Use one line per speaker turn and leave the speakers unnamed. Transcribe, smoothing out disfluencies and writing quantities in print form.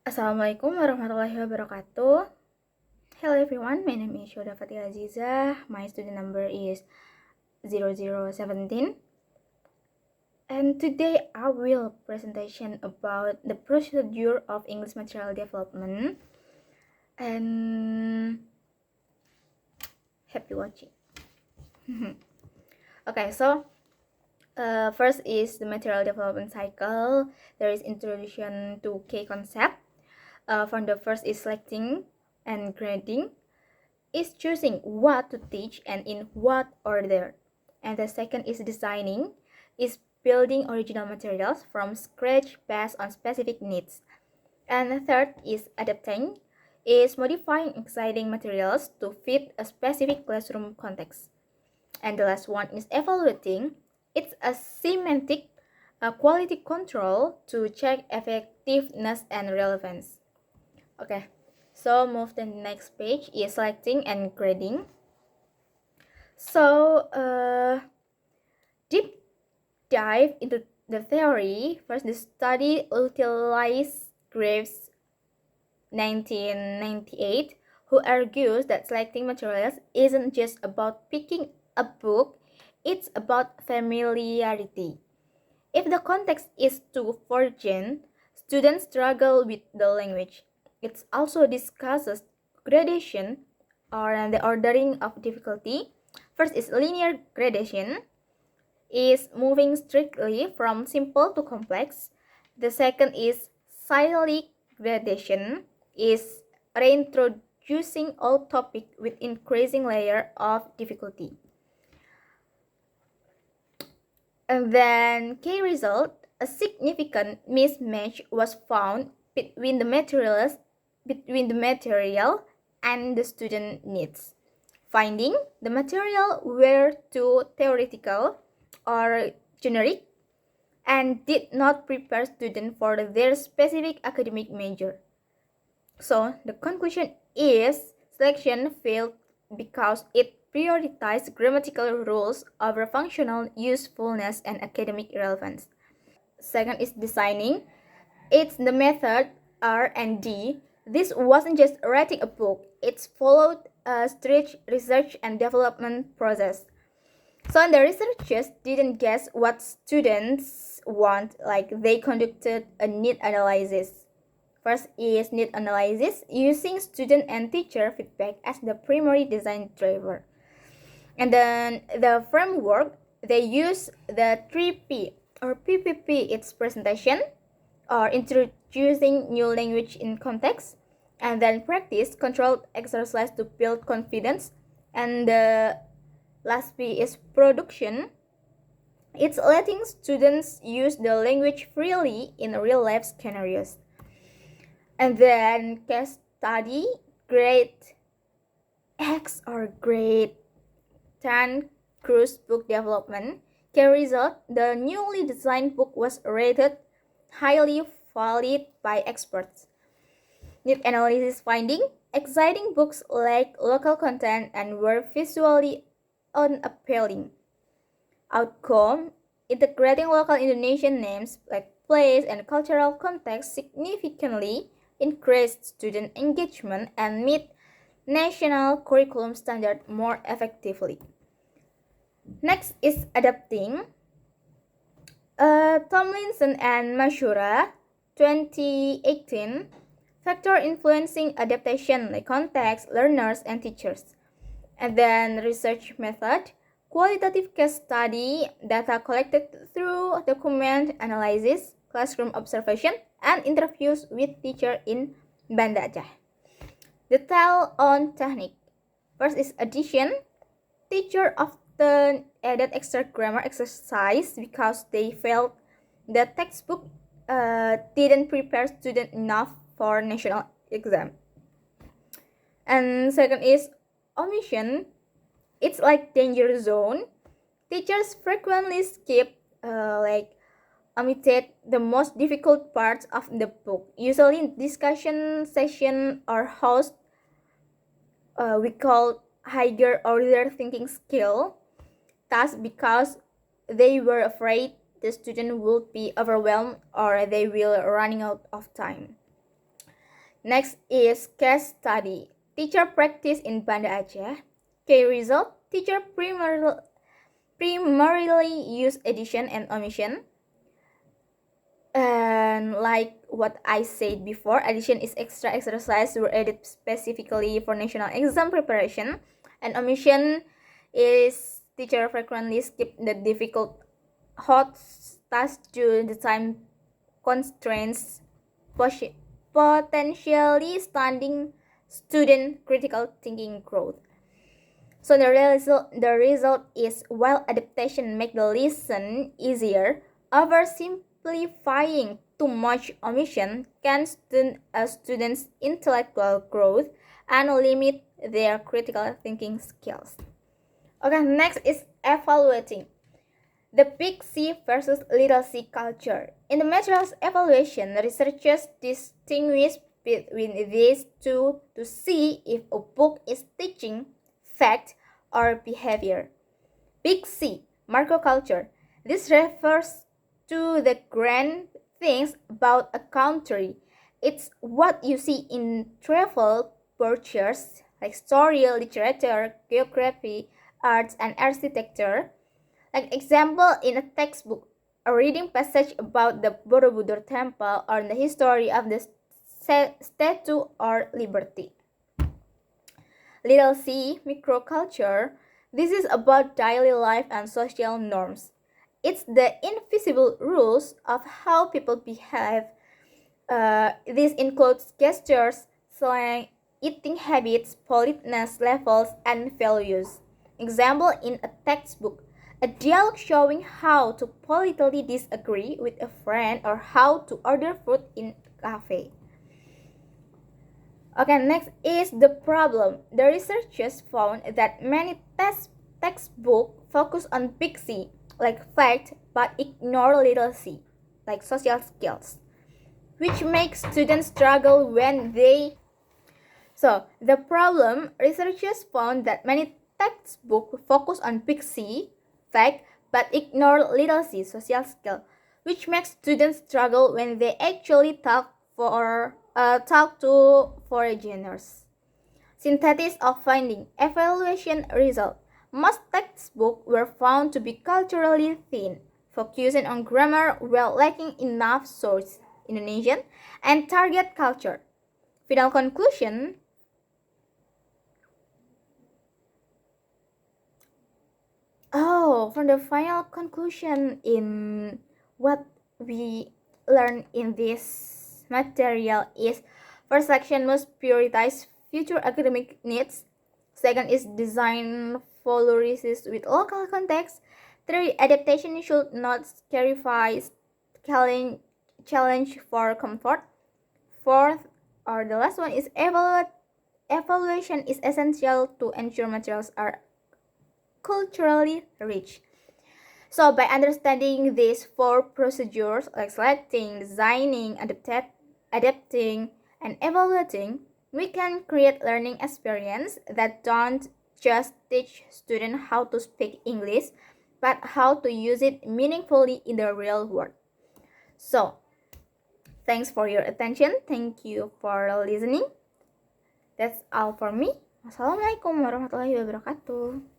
Assalamualaikum warahmatullahi wabarakatuh. Hello everyone, my name is Shoda Fatia Azizah. My student number is 0017. And today I will presentation about the procedure of English material development. And happy watching. Okay, so first is the material development cycle. There is introduction to key concept. From the first is selecting and grading. Is choosing what to teach and in what order. And the second is designing, is building original materials from scratch based on specific needs. And the third is adapting, is modifying existing materials to fit a specific classroom context. And the last one is evaluating, it's a semantic quality control to check effectiveness and relevance. Okay, so move to the next page is selecting and grading. So deep dive into the theory. First, the study utilized Graves 1998, who argues that selecting materials isn't just about picking a book, it's about familiarity. If the context is too foreign, students struggle with the language. It also discusses gradation or the ordering of difficulty. First is linear gradation, is moving strictly from simple to complex. The second is cyclic gradation, is reintroducing all topic with increasing layer of difficulty. And then key result, a significant mismatch was found between the material and the student needs. Finding the material were too theoretical or generic and did not prepare students for their specific academic major. So the conclusion is selection failed because it prioritized grammatical rules over functional usefulness and academic relevance. Second is designing. It's the method R&D. This wasn't just writing a book. It's followed a strict research and development process. So the researchers didn't guess what students want, like they conducted a need analysis. First is need analysis, using student and teacher feedback as the primary design driver. And then the framework, they use the 3P or PPP, its presentation, or introducing new language in context, and then practice controlled exercise to build confidence, and the last P is production. It's letting students use the language freely in real life scenarios. And then case study, grade X or grade 10 cruise book development. Key result, the newly designed book was rated highly valued by experts. Need analysis finding, exciting books lacked local content and were visually unappealing. Outcome, integrating local Indonesian names like place and cultural context significantly increased student engagement and meet national curriculum standard more effectively. Next is adapting. Tomlinson and Mashura, 2018, factor influencing adaptation like context, learners, and teachers. And then research method, qualitative case study, data collected through document analysis, classroom observation, and interviews with teacher in Banda Aceh. Detail on technique. First is addition. Teacher often added extra grammar exercise because they felt the textbook didn't prepare students enough for national exam. And second is omission. It's like danger zone. Teachers frequently skip omitted the most difficult parts of the book. Usually discussion session or host we call higher order thinking skill task because they were afraid the student would be overwhelmed or they will running out of time. Next is case study. Teacher practice in Banda Aceh. Key result, teacher primarily use addition and omission. And like what I said before, addition is extra exercise were added specifically for national exam preparation, and omission is teacher frequently skip the difficult hot tasks due to the time constraints, potentially stunting student critical thinking growth. So the result is, while adaptation makes the lesson easier, oversimplifying too much omission can stunt a student's intellectual growth and limit their critical thinking skills. Okay, next is evaluating. The big C versus little c culture. In the materials evaluation, researchers distinguish between these two to see if a book is teaching fact or behavior. Big C, macroculture. This refers to the grand things about a country. It's what you see in travel brochures like story, literature, geography, arts, and architecture. Like example, in a textbook, a reading passage about the Borobudur temple or the history of the Statue of Liberty. Little c, microculture. This is about daily life and social norms. It's the invisible rules of how people behave. This includes gestures, slang, eating habits, politeness levels, and values. Example, in a textbook, a dialogue showing how to politely disagree with a friend or how to order food in a cafe. Okay, next is the problem. The researchers found that many textbooks focus on big C, like fact, but ignore little c, like social skills, which makes students struggle when they... So, the problem, researchers found that many textbooks focus on big C, fact, but ignore little c, social skill, which makes students struggle when they actually talk to foreigners. Synthesis of finding. Evaluation result. Most textbooks were found to be culturally thin, focusing on grammar while lacking enough source, Indonesian, and target culture. Final conclusion. From the final conclusion in what we learn in this material is, first section must prioritize future academic needs. Second is design flourishes with local context. Third, adaptation should not sacrifice challenge for comfort. Fourth, or the last one, is evaluation is essential to ensure materials are culturally rich. So by understanding these four procedures like selecting, designing, adapting, and evaluating, we can create learning experience that don't just teach students how to speak English, but how to use it meaningfully in the real world. So, thanks for your attention. Thank you for listening. That's all for me. Wassalamualaikum warahmatullahi wabarakatuh.